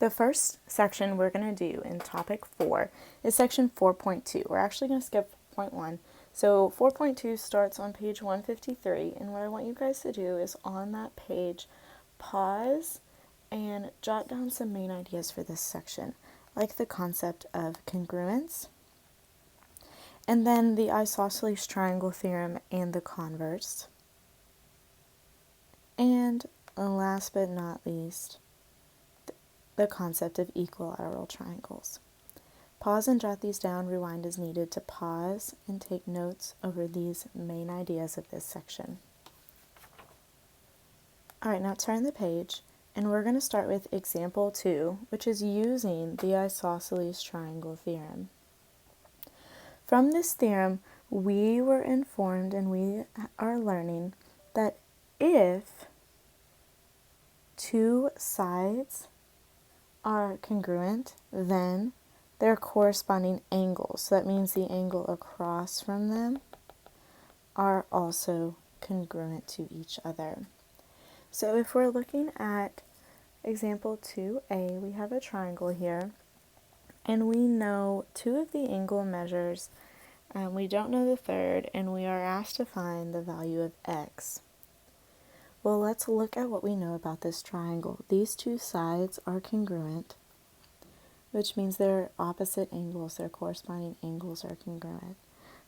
The first section we're going to do in topic 4 is section 4.2. We're actually going to skip point 1. So 4.2 starts on page 153, and what I want you guys to do is on that page, pause and jot down some main ideas for this section, like the concept of congruence, and then the isosceles triangle theorem and the converse, and last but not least, the concept of equilateral triangles. Pause and jot these down, rewind as needed to pause and take notes over these main ideas of this section. Alright, now turn the page, and we're going to start with example 2, which is using the isosceles triangle theorem. From this theorem, we were informed and we are learning that if two sides are congruent, then their corresponding angles, so that means the angle across from them, are also congruent to each other. So if we're looking at example 2a, we have a triangle here, and we know two of the angle measures, and we don't know the third, and we are asked to find the value of x. Well, let's look at what we know about this triangle. These two sides are congruent, which means their opposite angles, their corresponding angles are congruent.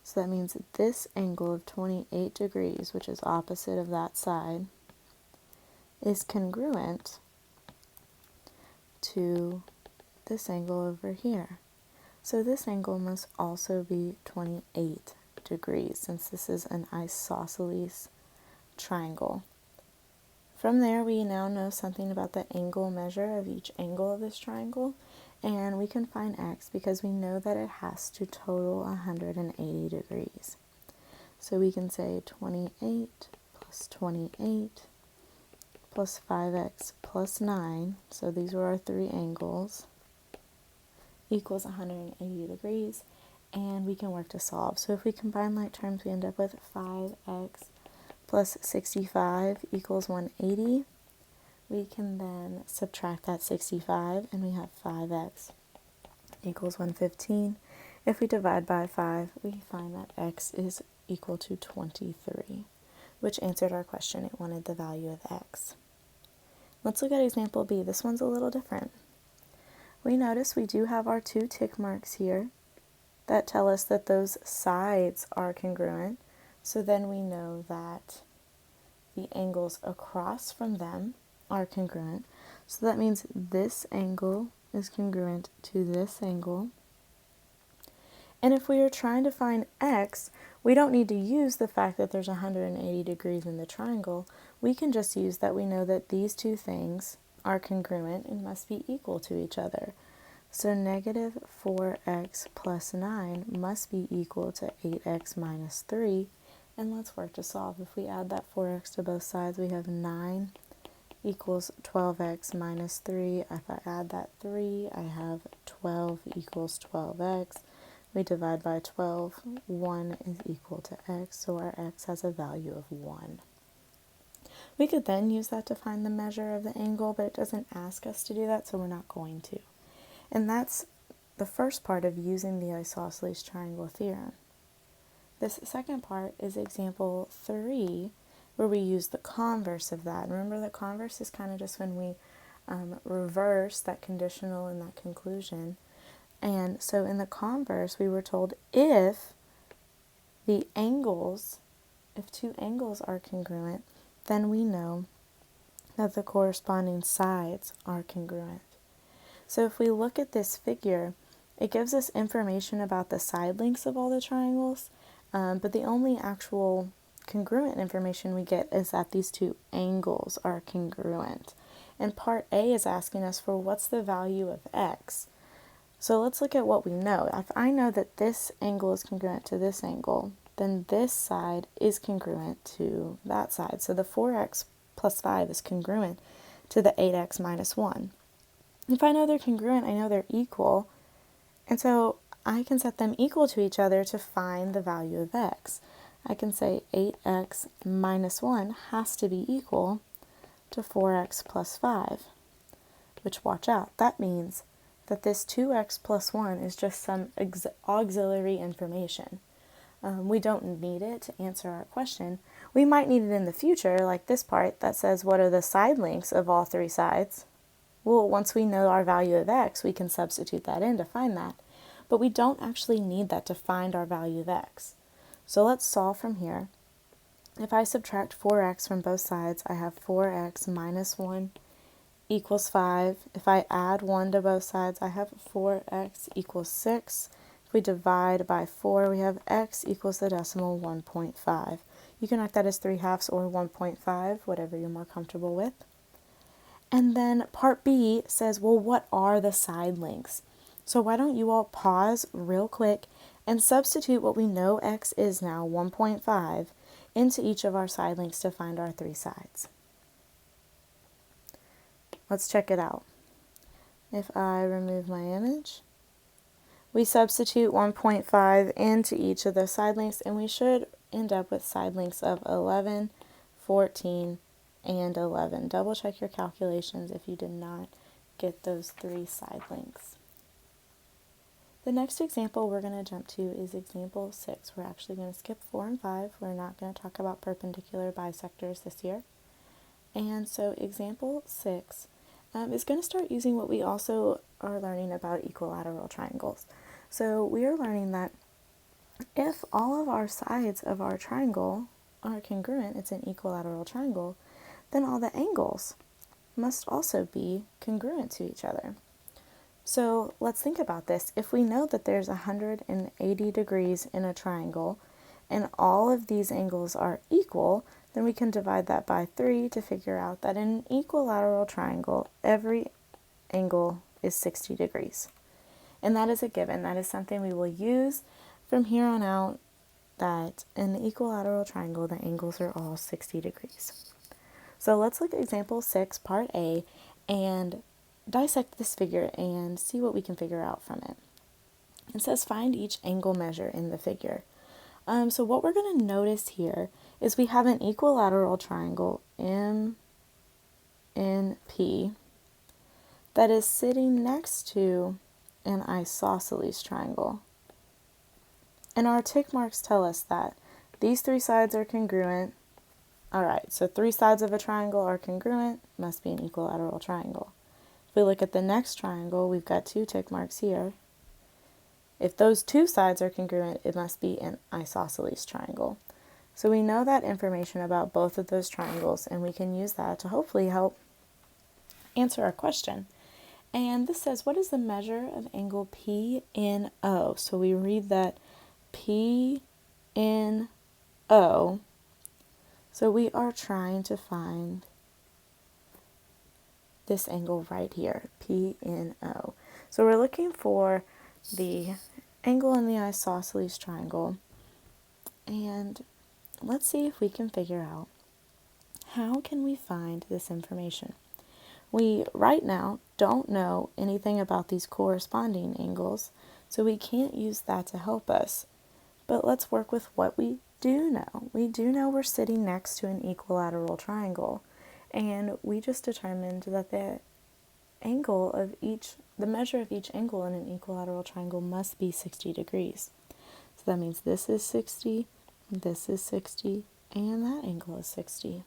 So that means that this angle of 28 degrees, which is opposite of that side, is congruent to this angle over here. So this angle must also be 28 degrees, since this is an isosceles triangle. From there, we now know something about the angle measure of each angle of this triangle, and we can find x because we know that it has to total 180 degrees. So we can say 28 plus 28 plus 5x plus 9, so these were our three angles, equals 180 degrees, and we can work to solve. So if we combine like terms, we end up with 5x plus 65 equals 180. We can then subtract that 65, and we have 5x equals 115. If we divide by 5, we find that x is equal to 23, which answered our question. It wanted the value of x. Let's look at example B. This one's a little different. We notice we do have our two tick marks here that tell us that those sides are congruent. So then we know that the angles across from them are congruent. So that means this angle is congruent to this angle. And if we are trying to find x, we don't need to use the fact that there's 180 degrees in the triangle. We can just use that we know that these two things are congruent and must be equal to each other. So negative 4x plus 9 must be equal to 8x minus 3. And let's work to solve. If we add that 4x to both sides, we have 9 equals 12x minus 3. If I add that 3, I have 12 equals 12x. We divide by 12. 1 is equal to x, so our x has a value of 1. We could then use that to find the measure of the angle, but it doesn't ask us to do that, so we're not going to. And that's the first part of using the isosceles triangle theorem. This second part is example 3, where we use the converse of that. Remember, the converse is kind of just when we reverse that conditional and that conclusion. And so in the converse, we were told if the angles, if two angles are congruent, then we know that the corresponding sides are congruent. So if we look at this figure, it gives us information about the side lengths of all the triangles, but the only actual congruent information we get is that these two angles are congruent. And part A is asking us for what's the value of x. So let's look at what we know. If I know that this angle is congruent to this angle, then this side is congruent to that side. So the 4x plus 5 is congruent to the 8x minus 1. If I know they're congruent, I know they're equal, and so I can set them equal to each other to find the value of x. I can say 8x minus 1 has to be equal to 4x plus 5. which, watch out, that means that this 2x plus 1 is just some auxiliary information. We don't need it to answer our question. We might need it in the future, like this part that says what are the side lengths of all three sides. Well, once we know our value of x, we can substitute that in to find that. But we don't actually need that to find our value of x. So let's solve from here. If I subtract 4x from both sides, I have 4x minus 1 equals 5. If I add 1 to both sides, I have 4x equals 6. If we divide by 4, we have x equals the decimal 1.5. You can write that as 3/2 or 1.5, whatever you're more comfortable with. And then part B says, well, what are the side lengths? So why don't you all pause real quick and substitute what we know x is now, 1.5, into each of our side lengths to find our three sides. Let's check it out. If I remove my image, we substitute 1.5 into each of the side lengths, and we should end up with side lengths of 11, 14, and 11. Double check your calculations if you did not get those three side lengths. The next example we're going to jump to is example 6. We're actually going to skip 4 and 5. We're not going to talk about perpendicular bisectors this year. And so example 6 is going to start using what we also are learning about equilateral triangles. So we are learning that if all of our sides of our triangle are congruent, it's an equilateral triangle, then all the angles must also be congruent to each other. So let's think about this. If we know that there's 180 degrees in a triangle and all of these angles are equal, then we can divide that by 3 to figure out that in an equilateral triangle, every angle is 60 degrees. And that is a given. That is something we will use from here on out, that in the equilateral triangle, the angles are all 60 degrees. So let's look at example 6, part A, and dissect this figure and see what we can figure out from it. It says find each angle measure in the figure. So what we're going to notice here is we have an equilateral triangle MNP that is sitting next to an isosceles triangle. And our tick marks tell us that these three sides are congruent. Alright, so three sides of a triangle are congruent, must be an equilateral triangle. If we look at the next triangle, we've got 2 tick marks here. If those 2 sides are congruent, it must be an isosceles triangle. So we know that information about both of those triangles, and we can use that to hopefully help answer our question. And this says, what is the measure of angle PNO? So we read that PNO. So we are trying to find this angle right here, PNO. So we're looking for the angle in the isosceles triangle, and let's see if we can figure out how can we find this information. We right now don't know anything about these corresponding angles, so we can't use that to help us. But let's work with what we do know. We do know we're sitting next to an equilateral triangle, and we just determined that the measure of each angle in an equilateral triangle must be 60 degrees. So that means this is 60, this is 60, and that angle is 60.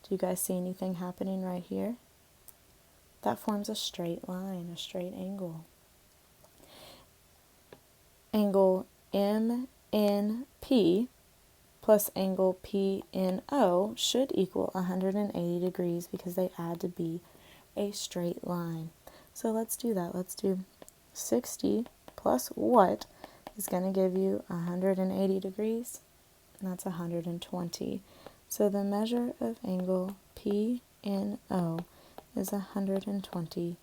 Do you guys see anything happening right here? That forms a straight line, a straight angle. Angle MNP plus angle PNO should equal 180 degrees because they add to be a straight line. So let's do that. Let's do 60 plus what is going to give you 180 degrees? And that's 120. So the measure of angle PNO is 120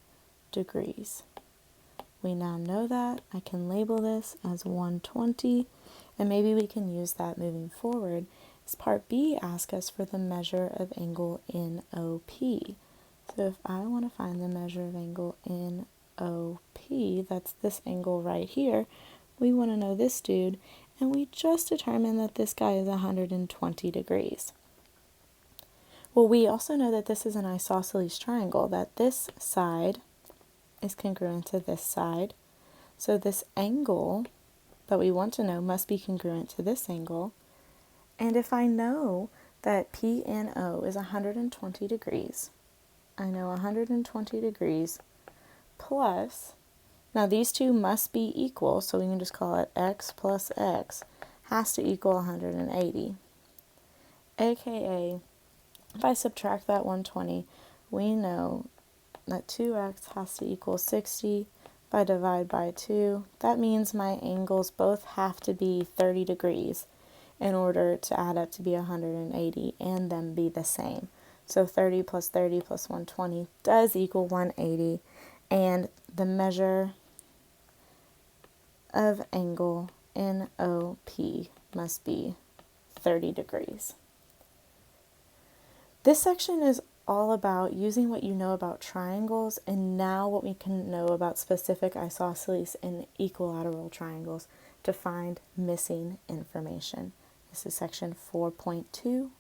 degrees. We now know that. I can label this as 120, and maybe we can use that moving forward. As part B asks us for the measure of angle NOP. So if I want to find the measure of angle NOP, that's this angle right here, we want to know this dude, and we just determined that this guy is 120 degrees. Well, we also know that this is an isosceles triangle, that this side is congruent to this side. So this angle that we want to know must be congruent to this angle. And if I know that PNO is 120 degrees, I know 120 degrees plus, now these two must be equal, so we can just call it x plus x has to equal 180. AKA, if I subtract that 120, we know that 2x has to equal 60. If I divide by 2, that means my angles both have to be 30 degrees in order to add up to be 180 and then be the same. So 30 plus 120 does equal 180, and the measure of angle NOP must be 30 degrees. This section is all about using what you know about triangles and now what we can know about specific isosceles and equilateral triangles to find missing information. This is section 4.2.